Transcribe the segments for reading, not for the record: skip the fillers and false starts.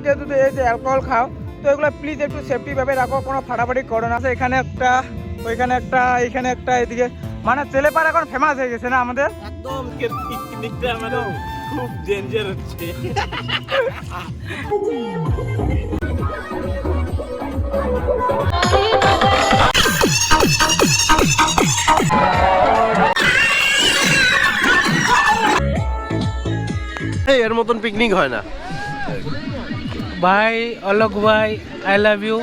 কেউ যদি এই যে অ্যালকোহল খাও তো এগুলো প্লিজ একটু সেফটি ভাবে রাখো, কোনো ফাটাফাটি করো না। এখানে একটা, ওইখানে একটা, এখানে একটা, এদিকে মানে ছেলেপাড়া এখন ফেমাস হয়ে গেছে না আমাদের। একদম পিকনিকটা আমাদের খুব ডেঞ্জার হচ্ছে। এর মতন পিকনিক হয় না ভাই। অলোক ভাই, I love you.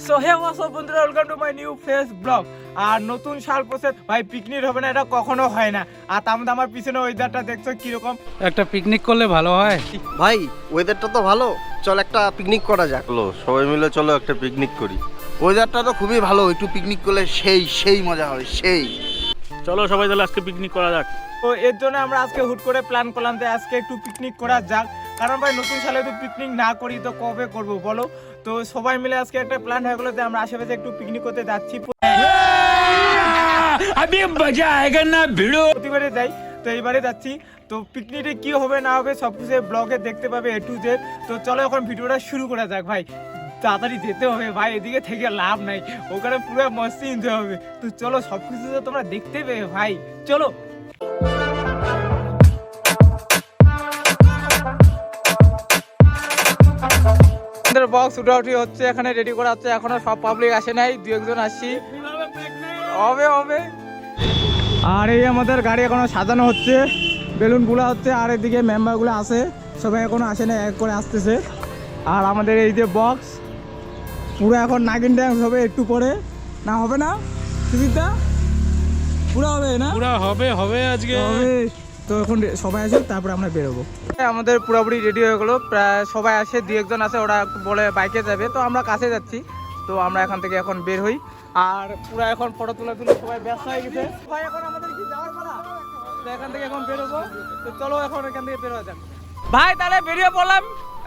So hey WhatsApp বন্ধুরা, welcome to my new face blog. আর নতুন সাল পৌঁছে ভাই পিকনিক হবে না, এটা কখনো হয় না। আর তার মধ্যে আমার পিছনে ওয়েদারটা দেখছো কিরকম। একটা পিকনিক করলে ভালো হয় ভাই, ওয়েদারটা তো ভালো, চল একটা পিকনিক করা যাক। চলো সবাই মিলে চলো একটা পিকনিক করি। ওয়েদারটা তো খুবই ভালো, একটু পিকনিক করলে সেই মজা হবে, সেই। চলো সবাই তাহলে আজকে পিকনিক করা যাক। তো এর জন্য আমরা আজকে হুট করে প্ল্যান করলাম যে আজকে একটু পিকনিক করা যাক। কারণ ভাই নতুন সালে তো পিকনিক না করি তো কবে করব বলো। তো সবাই মিলে আজকে একটা প্ল্যান হয়ে গেলো যে আমরা আশেপাশে একটু পিকনিক করতে যাচ্ছি। প্রতিবারে যাই, তো এইবারে যাচ্ছি। তো পিকনিকে কি হবে না হবে সবকিছু ব্লগে দেখতে পাবে A to Z। তো চলো এখন ভিডিওটা শুরু করা যাক ভাই। তাড়াতাড়ি যেতে হবে ভাই, এদিকে থেকে লাভ নাই, ওখানে পুরো মস্তি এনজয় হবে। তো চলো সবকিছু তো তোমরা দেখতে পেয়ে ভাই, চলো। বক্স উঠাউঠি হচ্ছে, এখানে রেডি করা হচ্ছে, এখনো সব পাবলিক আসে নাই, দু একজন আসছি, হবে হবে। আর এই আমাদের গাড়ি এখনো সাজানো হচ্ছে, বেলুন গুলা হচ্ছে, আর এদিকে মেম্বার গুলো আছে, সবাই এখনো আসে না, এক করে আসতেছে। আর আমাদের এই যে বক্স পুরো এখন নাগিন ড্যান্স হবে একটু পরে, না হবে না সুজিতদা? পুরো হবে না? পুরা হবে আজকে হবে। তো এখন সবাই আসে, তারপরে আমরা বেরোবো। আমাদের পুরোপুরি রেডি হয়ে গেলো, প্রায় সবাই আসে, দু একজন আছে, ওরা একটু বলে বাইকে যাবে, তো আমরা কাছে যাচ্ছি। তো আমরা এখান থেকে এখন বের হই। আর পুরো এখন ফটো তুলে সবাই ব্যস্ত হয়ে গেছে ভাই, এখন আমাদের কি যাওয়ার পালা। তো এখান থেকে এখন বেরোবো, তো চলো এখন এখান থেকে বের হয়ে যাক ভাই। তাহলে বেরিয়ে পড়লাম,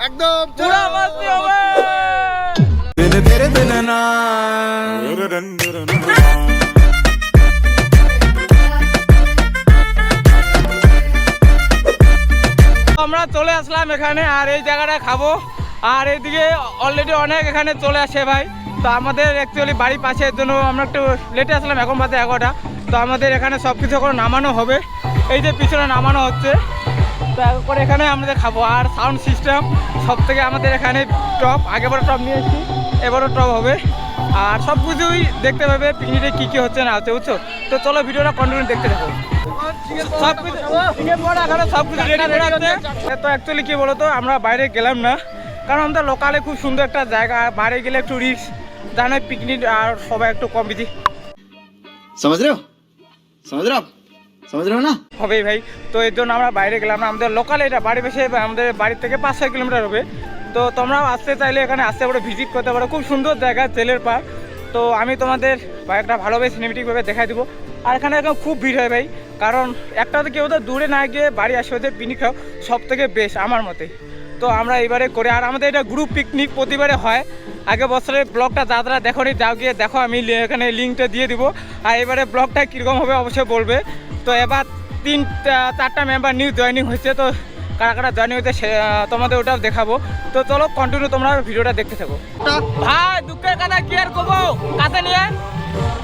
একদম পুরো মস্তি হবে। আমরা চলে আসলাম এখানে, আর এই জায়গাটা খাবো। আর এইদিকে অলরেডি অনেক এখানে চলে আসে ভাই। তো আমাদের অ্যাকচুয়ালি বাড়ি পাশে, এর জন্য আমরা একটু লেটে আসলাম, এখন বাজে 11টা। তো আমাদের এখানে সব কিছু এখন নামানো হবে, এই যে পিছনে নামানো হচ্ছে। তো করে এখানে আমাদের খাবো। আর সাউন্ড সিস্টেম সব থেকে আমাদের এখানে টপ, আগেবারও টপ নিয়ে এসেছি, এবারও টপ হবে। আর সব কিছুই দেখতে পাবে পিকনিকে কী কী হচ্ছে না হচ্ছে, বুঝছো। তো চলো ভিডিওটা কন্টিনিউ দেখতে থাকো। সব কিছু রেডি করা হচ্ছে। তো অ্যাকচুয়ালি কি বলতো, আমরা বাইরে গেলাম না, কারণ আমাদের লোকালে খুব সুন্দর একটা জায়গা, বাইরে গেলে একটু রিস্ক জানে, পিকনিক আর সবাই একটু কম বেশি समझ रहे हो ना হবে ভাই। তো এর জন্য আমরা বাইরে গেলাম না, আমাদের লোকালে এটা বাড়ি বেশি, আমাদের বাড়ি থেকে 5-6 কিলোমিটার হবে। তো তোমরাও আসতে চাইলে এখানে আসতে পারো, ভিজিট করতে পারো, খুব সুন্দর জায়গা, জেলের পাড়। তো আমি তোমাদের একটা ভালোভাবে সিনেমেটিকভাবে দেখাই দেবো। আর এখানে এখন খুব ভিড় হয় ভাই, কারণ একটা তো কেউ তো দূরে না গিয়ে বাড়ি আসে, ওদের পিকনিক খাও সব থেকে বেস্ট আমার মতে। তো আমরা এবারে করে, আর আমাদের এটা গ্রুপ পিকনিক প্রতিবারে হয়। আগে বছরের ব্লগটা যারা দেখো নি, যাও গিয়ে দেখো, আমি এখানে লিঙ্কটা দিয়ে দিব। আর এবারে ব্লগটা কীরকম হবে অবশ্যই বলবে। তো এবার 3-4টা মেম্বার নিউ জয়েনিং হয়েছে, তো কারা কারা জয়েনিং হয়েছে তোমাদের ওটাও দেখাবো। তো চলো কন্টিনিউ তোমরা ভিডিওটা দেখতে থাকো ভাই। দুঃখের কথা কি আর করবো, কাছে নিয়ে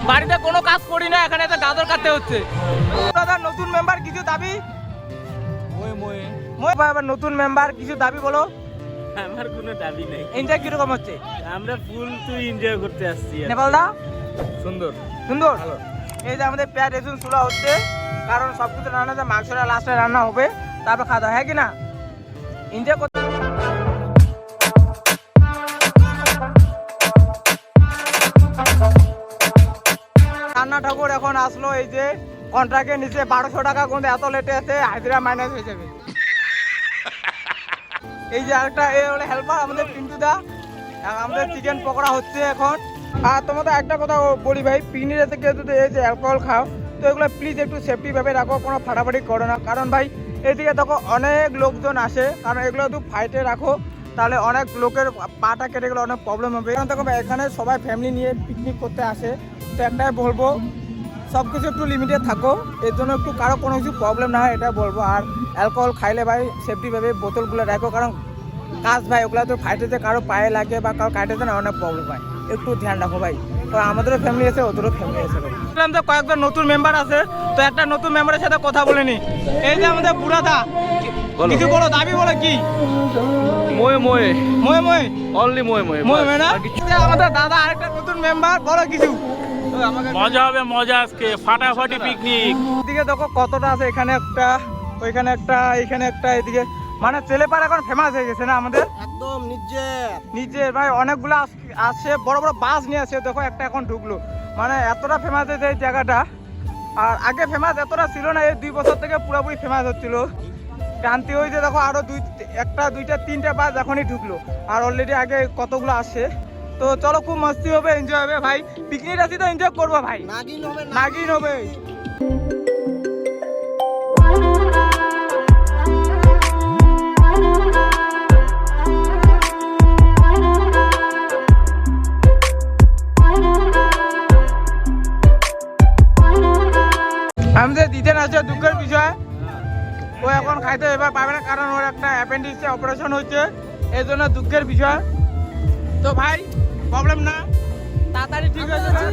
বাড়িতে কোনো কাজ করি না, এখানে তো গাজর কাটতে হচ্ছে। দাদা নতুন মেম্বার কিছু দাবি? আবার নতুন মেম্বার কিছু দাবি বলো। আমার কোনো দাবি নেই। এনজয় কিরকম হচ্ছে? আমরা ফুল তুই এনজয় করতে আসছি। নেপাল দা সুন্দর সুন্দর। এই যে আমাদের পেঁয়াজ রসুন চুলা হচ্ছে, কারণ সবকিছু রান্না যে মাংসটা লাস্টে রান্না হবে, তারপর খাওয়া দাওয়া, হ্যাঁ কি না? এনজয় করতে রান্না ঠাকুর এখন আসলো, এই যে কন্ট্রাক্টের নিচে 1200 টাকা, কিন্তু এত লেটে আছে হাজিরা মাইনাস হয়ে যাবে। এই যে আরেকটা হেল্পার আমাদের পিন্টু দা, আমাদের চিকেন পকোড়া হচ্ছে এখন। আর তোমাদের একটা কথা বলি ভাই, পিকনিকে কেউ যদি এই যে অ্যালকোহল খাও তো এগুলো প্লিজ একটু সেফটি ভাবে রাখো, কোনো ফাটাফাটি করো না। কারণ ভাই এদিকে দেখো অনেক লোকজন আসে, কারণ এগুলো একটু ফাইটে রাখো, তাহলে অনেক লোকের পাটা কেটে গেলে অনেক প্রবলেম হবে। কারণ দেখো এখানে সবাই ফ্যামিলি নিয়ে পিকনিক করতে আসে, তো একটাই বলবো, সব কিছু একটু লিমিটে থাকো, এর জন্য একটু কারো কোনো কিছু প্রবলেম না হয় এটা বলবো। আর অ্যালকোহল খাইলে ভাই সেফটিভাবে বোতলগুলো রাখো, কারণ কাজ ভাই ওগুলো তো ফাইটেতে কারো পায়ে লাগে বা কারো কাটেতে না অনেক প্রবলেম হয়, একটু ধ্যান রাখো ভাই। তো আমাদেরও ফ্যামিলি আছে, ওদেরও ফ্যামিলি আছে ভাই। তো কয়েকজন নতুন মেম্বার আছে, তো একটা নতুন মেম্বারের সাথে কথা বলে নি। এই যে আমাদের বুড়াদা, কিছু বলো, দাবি বলো কি? মোয়ে মোয়ে ময়ে ময়ে অনলি মোয়ে মোয়ে ময়ে না? আমাদের দাদা আরেকটা নতুন মেম্বার, বলো কিছু। মজা হবে, মজা আজকে ফাটাফাটি পিকনিক। এদিকে দেখো কতটা আছে, এখানে একটা, ওইখানে একটা, এখানে একটা, এদিকে মানে ছেলেপাড়া এখন ফেমাস হয়ে গেছে না আমাদের একদম নিচে ভাই। অনেকগুলো আসছে, বড় বড় বাস নিয়ে আসছে, দেখো একটা এখন ঢুকলো, মানে এতটা ফেমাস হয়েছে এই জায়গাটা। আর আগে ফেমাস এতটা ছিল না, এই 2 বছর থেকে পুরোপুরি ফেমাস হচ্ছিল। ক্রান্তি হয়েছে দেখো, আরো একটা দুইটা তিনটা বাস এখনই ঢুকলো, আর অলরেডি আগে কতগুলো আসছে। তো চলো, খুব মস্তি হবে, এনজয় হবে ভাই। পিকনিক আছি তো এনজয় করবো ভাই, নাগিন হবে। আমাদের দিতেন আছে, দুঃখের বিষয় ও এখন খাইতে এবার পাবে না, কারণ ওর একটা অ্যাপেন্ডিক্সে অপারেশন হয়েছে, এই জন্য দুঃখের বিষয়। তো ভাই প্রবলেম না, তাড়াতাড়ি ঠিক হয়ে যাবে।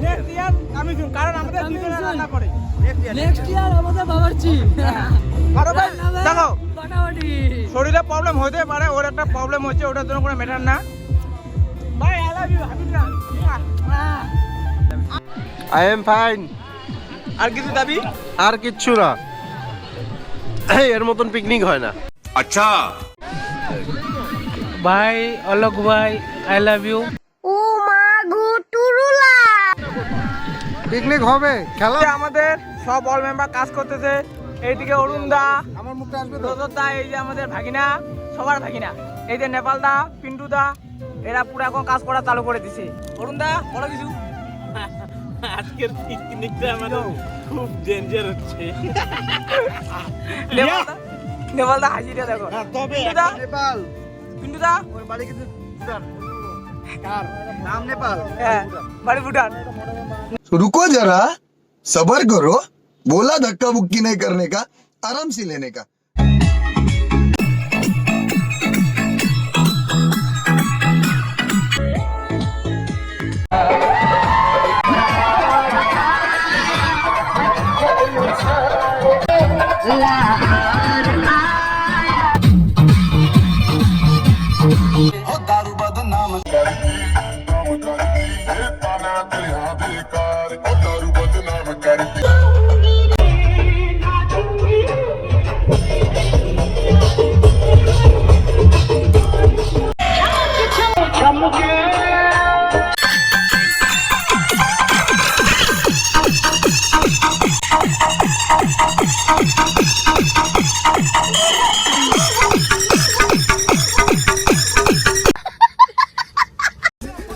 Next year আমি শুন, কারণ আমাদের দুজনে রান্না করে। নেক্সট ইয়ার আমাদের বাবারচি কারণ ভাই দেখো, ফাটাফাটি শরীরে প্রবলেম হতে পারে, ওর একটা প্রবলেম হচ্ছে, ওটার জন্য কোনো ম্যাটার না ভাই। আই লাভ ইউ হাবিবরা। I am fine. আর কিছু দাবি? আর কিচ্ছু না, এর মতন পিকনিক হয় না। ভাই অলোক ভাই, আই লাভ ইউ। পিকনিক হবে, খেলা আমাদের সব অল মেম্বার কাজ করতেছে। এইদিকে অরুণ দা, আমার মুখটা আসবে তো। রজত দা, এই যে আমাদের ভাগিনা, সবার ভাগিনা, এই যে নেপাল দা, পিন্টু দা, এরা পুরো এখন কাজ করা চালু করে দিছে। অরুণ দা বলো কিছু। আজকের পিকনিকটা আমাদের খুব ডেঞ্জার হচ্ছে। নেপাল দা হাসিটা দেখো। তবে পিন্টু দা, নেপাল পিন্টু দা, ওর বাড়ি কিন্তু ভুটান। কার নাম নেপাল? হ্যাঁ বাড়ি ভুটান। रुको जरा सबर करो, बोला धक्का बुक्की नहीं करने का, आराम से लेने का।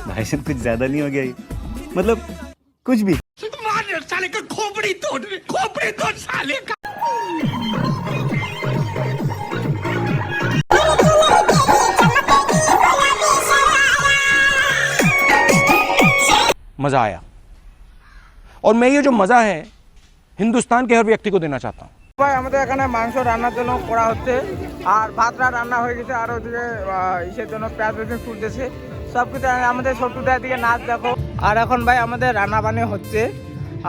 भाई साहब कुछ ज्यादा नहीं हो गया ये? मतलब कुछ भी। मज़ा आया, और मैं ये जो मज़ा है हिंदुस्तान के हर व्यक्ति को देना चाहता हूँ। ভাই আমাদের এখানে মাংস রান্নার জন্য করা হচ্ছে, আর ভাতটা রান্না হয়ে গেছে, আর ওদিকে ইসের জন্য পেঁয়াজ রসুন ফুটতেছে, সব কিছু। আমাদের ছোট্টটার দিকে নাচ দেখো। আর এখন ভাই আমাদের রান্না বান্না হচ্ছে,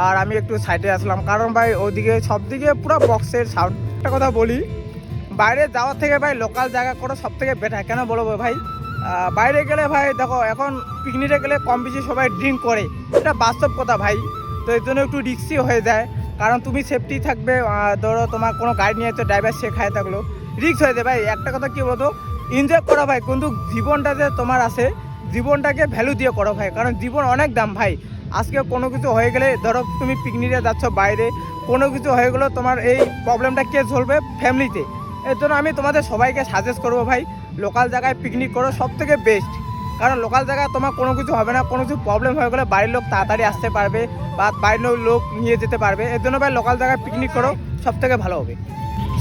আর আমি একটু সাইডে আসলাম, কারণ ভাই ওদিকে সব দিকে পুরো বক্সের সাউন্ড। একটা কথা বলি, বাইরে যাওয়ার থেকে ভাই লোকাল জায়গা করে সব থেকে বেটার। কেন বলবো ভাই, বাইরে গেলে ভাই দেখো, এখন পিকনিকে গেলে কম বেশি সবাই ড্রিঙ্ক করে, এটা বাস্তব কথা ভাই। তো এর জন্য একটু রিস্কি হয়ে যায়, কারণ তুমি সেফটি থাকবে, ধরো তোমার কোনো গাড়ি নিয়ে তো ড্রাইভার সে খায় থাকলো, রিস্ক হয়ে যায় ভাই। একটা কথা কি বলতো, এনজয় করো ভাই, কিন্তু জীবনটা যে তোমার আছে, জীবনটাকে ভ্যালু দিয়ে করো ভাই, কারণ জীবন অনেক দাম ভাই। আজকে কোনো কিছু হয়ে গেলে, ধরো তুমি পিকনিকে যাচ্ছ বাইরে, কোনো কিছু হয়ে গেলো, তোমার এই প্রবলেমটা কে চলবে? ফ্যামিলিতে। এর জন্য আমি তোমাদের সবাইকে সাজেস্ট করবো ভাই, লোকাল জায়গায় পিকনিক করো, সব থেকে বেস্ট। কারণ লোকাল জায়গায় তোমার কোনো কিছু হবে না, কোনো কিছু প্রবলেম হয়ে গেলে বাড়ির লোক তাড়াতাড়ি আসতে পারবে, বা বাইরের লোক নিয়ে যেতে পারবে। এর জন্য ভাই লোকাল জায়গায় পিকনিক করো, সব থেকে ভালো হবে।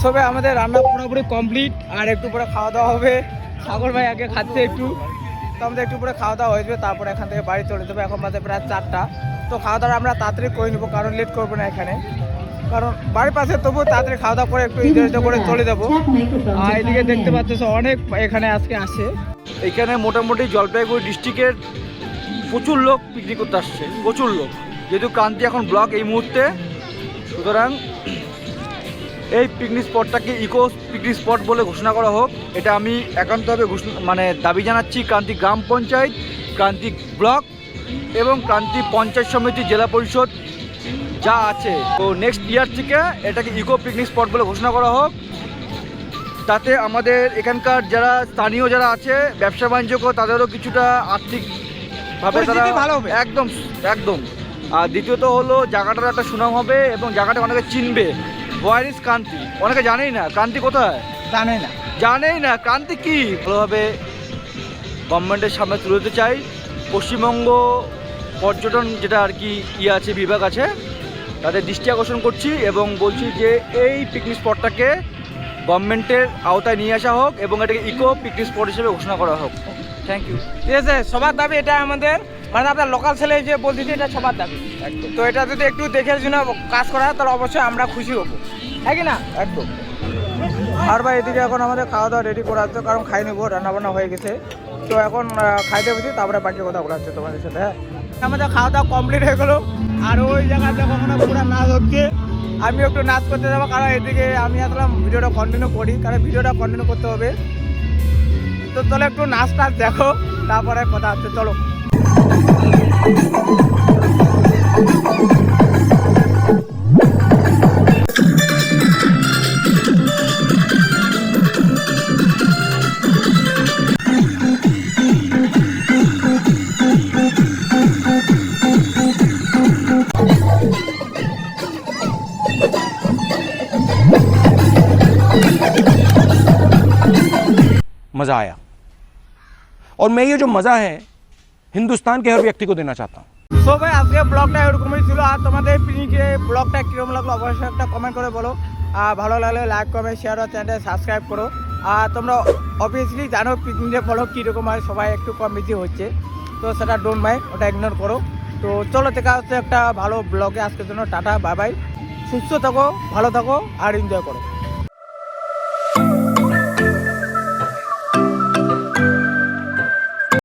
সবে আমাদের রান্না পুরোপুরি কমপ্লিট, আর একটু পরে খাওয়া দাওয়া হবে। সাগর ভাই আগে খাচ্ছে একটু, তো আমাদের একটু পরে খাওয়া দাওয়া হয়ে যাবে, তারপরে এখান থেকে বাড়ি চলে যাবো। এখন বাজে প্রায় 4টা। তো খাওয়া দাওয়া আমরা তাড়াতাড়ি করে নেবো, কারণ লেট করবো না এখানে, কারণ বাড়ির পাশে তবুও তাড়াতাড়ি খাওয়া দাওয়া করে একটু এনজয় করে চলে যাবো। আর এদিকে দেখতে পাচ্ছ অনেক এখানে আজকে আসে। এখানে মোটামুটি জলপাইগুড়ি ডিস্ট্রিক্টের প্রচুর লোক পিকনিক করতে আসছে, প্রচুর লোক, যেহেতু ক্রান্তি এখন ব্লক এই মুহূর্তে, সুতরাং এই পিকনিক স্পটটাকে ইকো পিকনিক স্পট বলে ঘোষণা করা হোক, এটা আমি একান্তভাবে দাবি জানাচ্ছি ক্রান্তি গ্রাম পঞ্চায়েত, ক্রান্তি ব্লক এবং ক্রান্তি পঞ্চায়েত সমিতি, জেলা পরিষদ যা আছে। তো নেক্সট ইয়ার থেকে এটাকে ইকো পিকনিক স্পট বলে ঘোষণা করা হোক, তাতে আমাদের এখানকার যারা স্থানীয় যারা আছে ব্যবসা বাণিজ্য তাদেরও কিছুটা আর্থিকভাবে তারা ভালো হবে, একদম একদম। আর দ্বিতীয়ত হলো জায়গাটার একটা সুনাম হবে এবং জায়গাটা অনেকে চিনবে। হোয়ার ইজ ক্রান্তি, অনেকে জানেই না ক্রান্তি কোথায়, জানেই না ক্রান্তি কি। ভালোভাবে গভর্নমেন্টের সামনে তুলে ধরতে চাই। পশ্চিমবঙ্গ পর্যটন যেটা আর কি আছে, বিভাগ আছে, তাদের দৃষ্টি আকর্ষণ করছি এবং বলছি যে এই পিকনিক স্পটটাকে গভর্নমেন্টের আওতায় নিয়ে আসা হোক এবং এটাকে ইকো পিকনিক স্পট হিসেবে ঘোষণা করা হোক। Thank you. ঠিক আছে, সবার দাবি এটা আমাদের, মানে আপনার লোকাল ছেলে যে বলতেছি এটা সবার দাবি। একদম। তো এটা যদি একটু দেখে জন্য কাজ করা হয় তাহলে অবশ্যই আমরা খুশি হবো, হ্যাঁ কি না? একদম। আর ভাই এদিকে এখন আমাদের খাওয়া দাওয়া রেডি করা হচ্ছে, কারণ খাই নেবো, রান্নাবান্না হয়ে গেছে। তো এখন খাইতে বসি, তারপরে বাকি কথা বলা হচ্ছে তোমাদের সাথে। হ্যাঁ, আমাদের খাওয়া দাওয়া কমপ্লিট হয়ে গেলো। আর ওই জায়গাতে কখনো পুরো নাচ হচ্ছে, আমি একটু নাচ করতে যাবো, কারণ এদিকে আমি আসলাম ভিডিওটা কন্টিনিউ করি, কারণ ভিডিওটা কন্টিনিউ করতে হবে। তো চলো একটু নাচ টাচ দেখো, তারপরে কথা হচ্ছে, চলো। मज़ा आया और मैं ये जो मज़ा है हिंदुस्तान के हर व्यक्ति को देना चाहता हूँ। সো ভাই আজকে ব্লগটা এরকমই ছিল। আর তোমাদের পিকনিকে ব্লগটা কীরকম লাগলো অবশ্যই একটা কমেন্ট করে বলো। আর ভালো লাগলে লাইক কমেন্ট শেয়ার আর চ্যানেলটা সাবস্ক্রাইব করো। আর তোমরা অবভিয়াসলি জানো পিকনিকের ফলো কীরকম হয়, সবাই একটু কম বেশি হচ্ছে, তো সেটা ডোন্ট মাইন্ড, ওটা ইগনোর করো। তো চলো দেখা হচ্ছে একটা ভালো ব্লগে, আজকের জন্য টাটা, বাই বাই, সুস্থ থাকো, ভালো থাকো আর এনজয় করো।